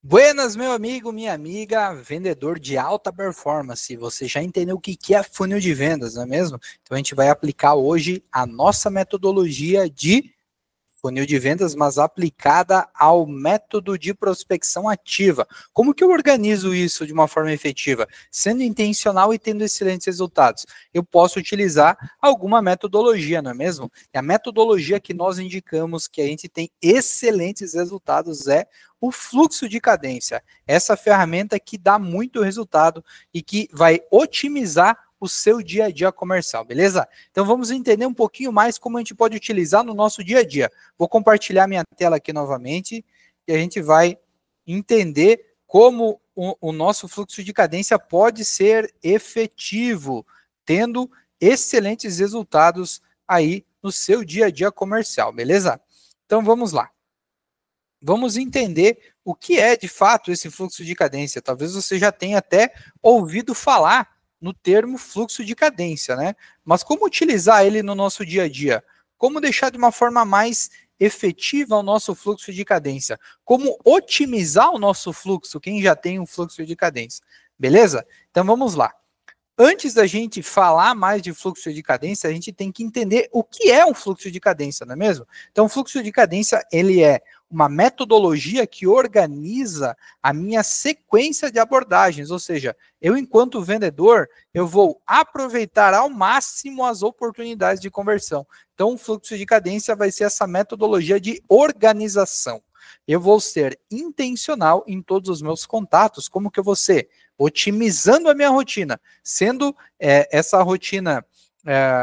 Buenas, meu amigo, minha amiga, vendedor de alta performance. Você já entendeu o que é funil de vendas, não é mesmo? Então a gente vai aplicar hoje a nossa metodologia de funil de vendas, mas aplicada ao método de prospecção ativa. Como que eu organizo isso de uma forma efetiva? Sendo intencional e tendo excelentes resultados. Eu posso utilizar alguma metodologia, não é mesmo? E a metodologia que nós indicamos que a gente tem excelentes resultados é o fluxo de cadência. Essa ferramenta que dá muito resultado e que vai otimizar o seu dia a dia comercial, beleza? Então vamos entender um pouquinho mais como a gente pode utilizar no nosso dia a dia. Vou compartilhar minha tela aqui novamente e a gente vai entender como o nosso fluxo de cadência pode ser efetivo, tendo excelentes resultados aí no seu dia a dia comercial, beleza? Então vamos lá. Vamos entender o que é de fato esse fluxo de cadência. Talvez você já tenha até ouvido falar no termo fluxo de cadência, né? Mas como utilizar ele no nosso dia a dia? Como deixar de uma forma mais efetiva o nosso fluxo de cadência? Como otimizar o nosso fluxo, quem já tem um fluxo de cadência? Beleza? Então vamos lá. Antes da gente falar mais de fluxo de cadência, a gente tem que entender o que é um fluxo de cadência, não é mesmo? Então, o fluxo de cadência, ele é uma metodologia que organiza a minha sequência de abordagens, ou seja, eu, enquanto vendedor, eu vou aproveitar ao máximo as oportunidades de conversão. Então, o fluxo de cadência vai ser essa metodologia de organização. Eu vou ser intencional em todos os meus contatos. Como que eu vou ser? Otimizando a minha rotina, sendo essa rotina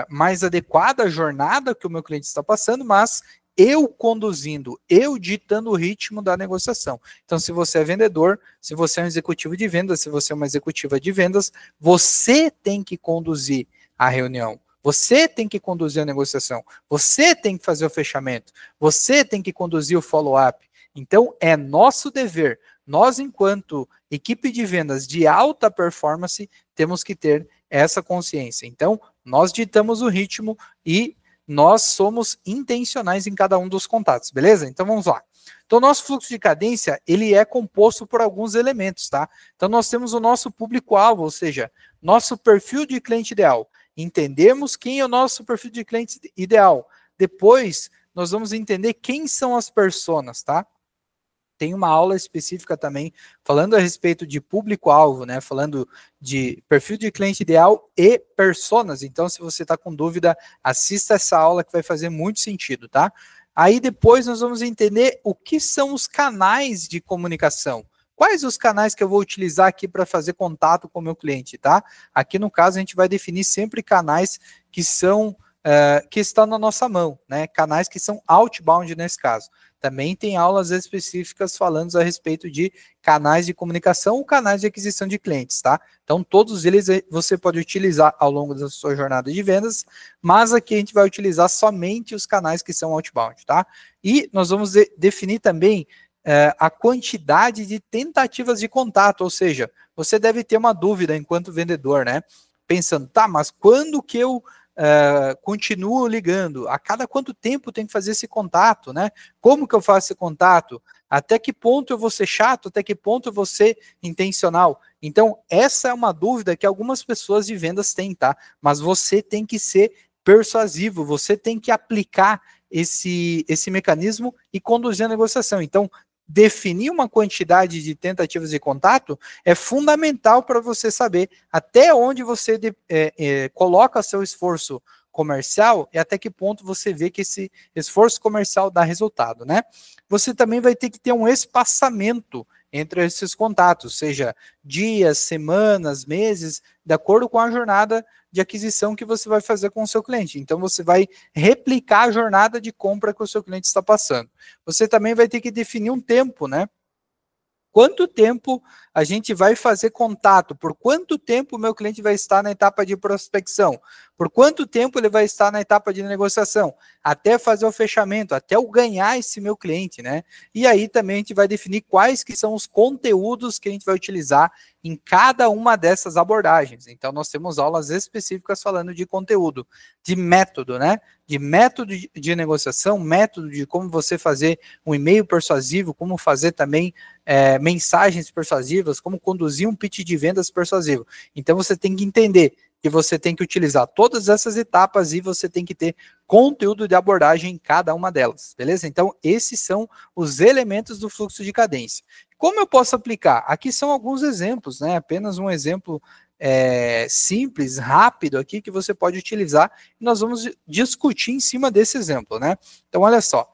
mais adequada à jornada que o meu cliente está passando, mas eu conduzindo, eu ditando o ritmo da negociação. Então, se você é vendedor, se você é um executivo de vendas, se você é uma executiva de vendas, você tem que conduzir a reunião. Você tem que conduzir a negociação. Você tem que fazer o fechamento. Você tem que conduzir o follow-up. Então, é nosso dever. Nós, enquanto equipe de vendas de alta performance, temos que ter essa consciência. Então, nós ditamos o ritmo e nós somos intencionais em cada um dos contatos, beleza? Então, vamos lá. Então, nosso fluxo de cadência, ele é composto por alguns elementos, tá? Então, nós temos o nosso público-alvo, ou seja, nosso perfil de cliente ideal. Entendemos quem é o nosso perfil de cliente ideal. Depois, nós vamos entender quem são as personas, tá? Tem uma aula específica também falando a respeito de público-alvo, né? Falando de perfil de cliente ideal e personas. Então, se você está com dúvida, assista essa aula que vai fazer muito sentido, tá? Aí depois nós vamos entender o que são os canais de comunicação. Quais os canais que eu vou utilizar aqui para fazer contato com o meu cliente, tá? Aqui no caso a gente vai definir sempre canais que são que estão na nossa mão, né? Canais que são outbound nesse caso. Também tem aulas específicas falando a respeito de canais de comunicação ou canais de aquisição de clientes, tá? Então, todos eles você pode utilizar ao longo da sua jornada de vendas, mas aqui a gente vai utilizar somente os canais que são outbound, tá? E nós vamos definir também a quantidade de tentativas de contato, ou seja, você deve ter uma dúvida enquanto vendedor, né? Pensando, tá, mas quando que eu continuo ligando? A cada quanto tempo tem que fazer esse contato, né? Como que eu faço esse contato? Até que ponto eu vou ser chato? Até que ponto eu vou ser intencional? Então, essa é uma dúvida que algumas pessoas de vendas têm, tá? Mas você tem que ser persuasivo, você tem que aplicar esse mecanismo e conduzir a negociação. Então, definir uma quantidade de tentativas de contato é fundamental para você saber até onde você coloca seu esforço comercial e até que ponto você vê que esse esforço comercial dá resultado, né? Você também vai ter que ter um espaçamento entre esses contatos, seja dias, semanas, meses, de acordo com a jornada de aquisição que você vai fazer com o seu cliente. Então, você vai replicar a jornada de compra que o seu cliente está passando. Você também vai ter que definir um tempo, né? Quanto tempo a gente vai fazer contato? Por quanto tempo o meu cliente vai estar na etapa de prospecção? Por quanto tempo ele vai estar na etapa de negociação? Até fazer o fechamento, até eu ganhar esse meu cliente, né? E aí também a gente vai definir quais que são os conteúdos que a gente vai utilizar em cada uma dessas abordagens. Então, nós temos aulas específicas falando de conteúdo, de método, né? De método de negociação, método de como você fazer um e-mail persuasivo, como fazer também mensagens persuasivas, como conduzir um pitch de vendas persuasivo. Então, você tem que entender que você tem que utilizar todas essas etapas e você tem que ter conteúdo de abordagem em cada uma delas, beleza? Então, esses são os elementos do fluxo de cadência. Como eu posso aplicar? Aqui são alguns exemplos, né? Apenas um exemplo simples, rápido aqui, que você pode utilizar, e nós vamos discutir em cima desse exemplo, né? Então, olha só.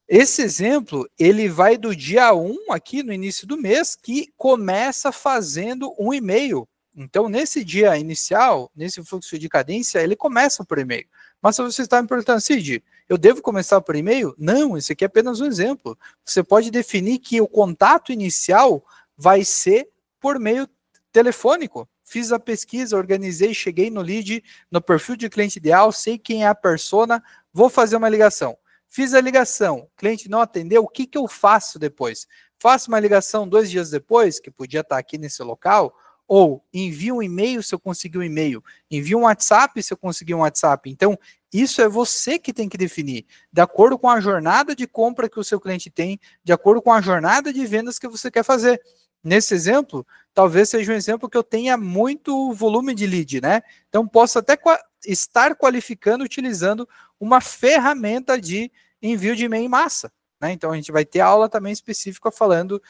Esse exemplo, ele vai do dia 1, aqui no início do mês, que começa fazendo um e-mail. Então, nesse dia inicial, nesse fluxo de cadência, ele começa por e-mail. Mas se você está me perguntando, Cid, eu devo começar por e-mail? Não, esse aqui é apenas um exemplo. Você pode definir que o contato inicial vai ser por meio telefônico. Fiz a pesquisa, organizei, cheguei no lead, no perfil de cliente ideal, sei quem é a persona, vou fazer uma ligação. Fiz a ligação, o cliente não atendeu, o que eu faço depois? Faço uma ligação 2 dias depois, que podia estar aqui nesse local, ou envio um e-mail se eu conseguir um e-mail, envio um WhatsApp se eu conseguir um WhatsApp. Então, isso é você que tem que definir, de acordo com a jornada de compra que o seu cliente tem, de acordo com a jornada de vendas que você quer fazer. Nesse exemplo, talvez seja um exemplo que eu tenha muito volume de lead, né? Então, posso até estar qualificando utilizando uma ferramenta de envio de e-mail em massa, né? Então, a gente vai ter aula também específica falando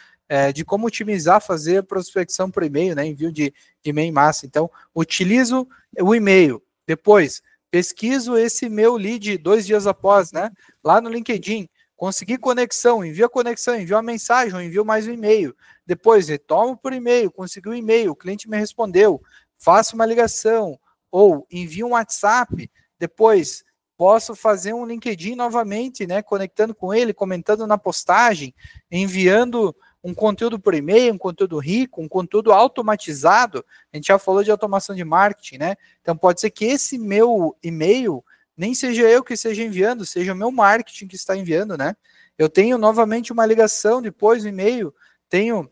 de como otimizar, fazer a prospecção por e-mail, né? Envio de e-mail em massa. Então, utilizo o e-mail. Depois, pesquiso esse meu lead 2 dias após, né? Lá no LinkedIn. Consegui conexão, envio a conexão, envio uma mensagem, envio mais um e-mail. Depois, retomo por e-mail, consegui um e-mail, o cliente me respondeu, faço uma ligação, ou envio um WhatsApp. Depois, posso fazer um LinkedIn novamente, né? Conectando com ele, comentando na postagem, enviando um conteúdo por e-mail, um conteúdo rico, um conteúdo automatizado. A gente já falou de automação de marketing, né? Então, pode ser que esse meu e-mail nem seja eu que esteja enviando, seja o meu marketing que está enviando, né? Eu tenho novamente uma ligação, depois o e-mail, tenho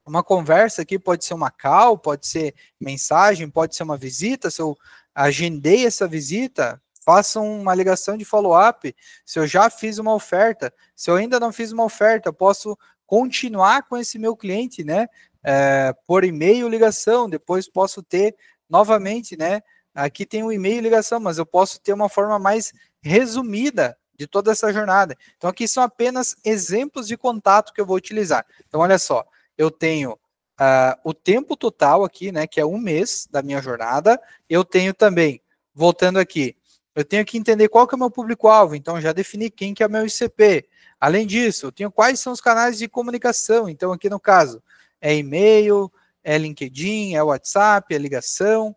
uma conversa aqui, pode ser uma call, pode ser mensagem, pode ser uma visita, se eu agendei essa visita, faça uma ligação de follow-up, se eu já fiz uma oferta, se eu ainda não fiz uma oferta, eu posso continuar com esse meu cliente, né? Por e-mail, ligação, depois posso ter novamente, né? Aqui tem um e-mail e ligação, mas eu posso ter uma forma mais resumida de toda essa jornada. Então, aqui são apenas exemplos de contato que eu vou utilizar. Então, olha só, eu tenho o tempo total aqui, né, que é um mês da minha jornada. Eu tenho também, voltando aqui, eu tenho que entender qual que é o meu público-alvo. Então, já defini quem que é o meu ICP. Além disso, eu tenho quais são os canais de comunicação. Então, aqui no caso, é e-mail, é LinkedIn, é WhatsApp, é ligação.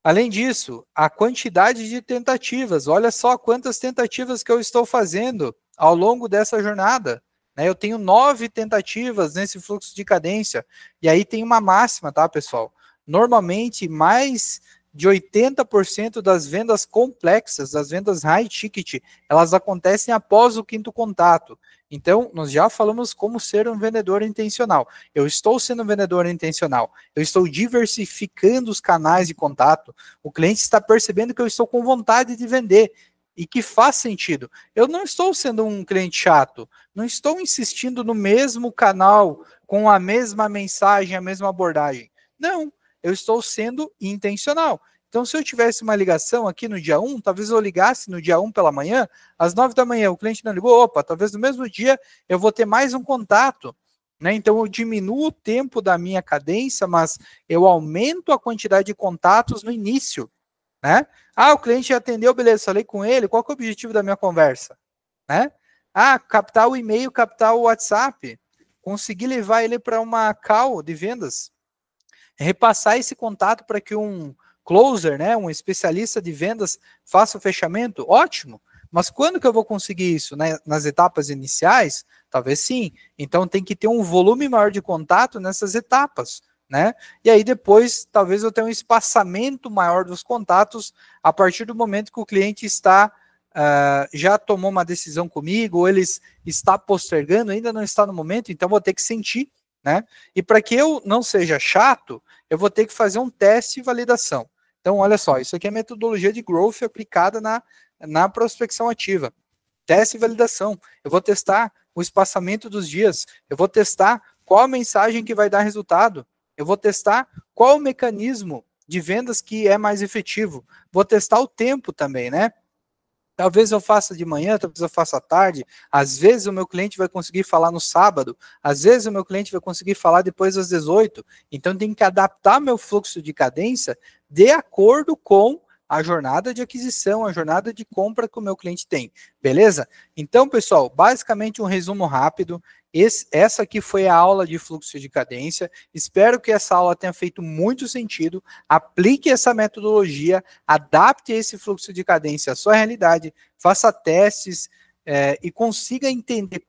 Além disso, a quantidade de tentativas. Olha só quantas tentativas que eu estou fazendo ao longo dessa jornada. Né? Eu tenho 9 tentativas nesse fluxo de cadência. E aí tem uma máxima, tá, pessoal? Normalmente, mais de 80% das vendas complexas, das vendas high ticket, elas acontecem após o 5º contato. Então, nós já falamos como ser um vendedor intencional. Eu estou sendo um vendedor intencional. Eu estou diversificando os canais de contato. O cliente está percebendo que eu estou com vontade de vender e que faz sentido. Eu não estou sendo um cliente chato. Não estou insistindo no mesmo canal, com a mesma mensagem, a mesma abordagem. Não. Eu estou sendo intencional. Então, se eu tivesse uma ligação aqui no dia 1, talvez eu ligasse no dia 1 pela manhã, às 9 da manhã, o cliente não ligou, opa, talvez no mesmo dia eu vou ter mais um contato. Né? Então, eu diminuo o tempo da minha cadência, mas eu aumento a quantidade de contatos no início. Né? O cliente atendeu, beleza, falei com ele, qual que é o objetivo da minha conversa? Né? Captar o e-mail, captar o WhatsApp, conseguir levar ele para uma call de vendas, repassar esse contato para que um closer, né, um especialista de vendas, faça o fechamento, ótimo. Mas quando que eu vou conseguir isso? Nas etapas iniciais? Talvez sim. Então tem que ter um volume maior de contato nessas etapas. né? E aí depois, talvez eu tenha um espaçamento maior dos contatos a partir do momento que o cliente está já tomou uma decisão comigo, ou ele está postergando, ainda não está no momento, então vou ter que sentir, né? E para que eu não seja chato, eu vou ter que fazer um teste e validação. Então, olha só, isso aqui é metodologia de growth aplicada na prospecção ativa. Teste e validação. Eu vou testar o espaçamento dos dias, eu vou testar qual a mensagem que vai dar resultado, eu vou testar qual o mecanismo de vendas que é mais efetivo, vou testar o tempo também, né? Talvez eu faça de manhã, talvez eu faça à tarde, às vezes o meu cliente vai conseguir falar no sábado, às vezes o meu cliente vai conseguir falar depois das 18, então tem que adaptar meu fluxo de cadência de acordo com a jornada de aquisição, a jornada de compra que o meu cliente tem, beleza? Então, pessoal, basicamente um resumo rápido, essa aqui foi a aula de fluxo de cadência, espero que essa aula tenha feito muito sentido, aplique essa metodologia, adapte esse fluxo de cadência à sua realidade, faça testes e consiga entender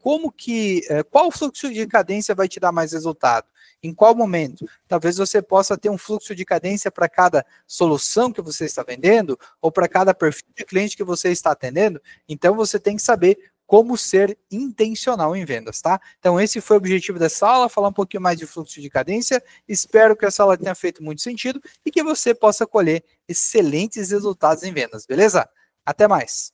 qual fluxo de cadência vai te dar mais resultado. Em qual momento? Talvez você possa ter um fluxo de cadência para cada solução que você está vendendo ou para cada perfil de cliente que você está atendendo. Então, você tem que saber como ser intencional em vendas, tá? Então, esse foi o objetivo dessa aula, falar um pouquinho mais de fluxo de cadência. Espero que essa aula tenha feito muito sentido e que você possa colher excelentes resultados em vendas, beleza? Até mais!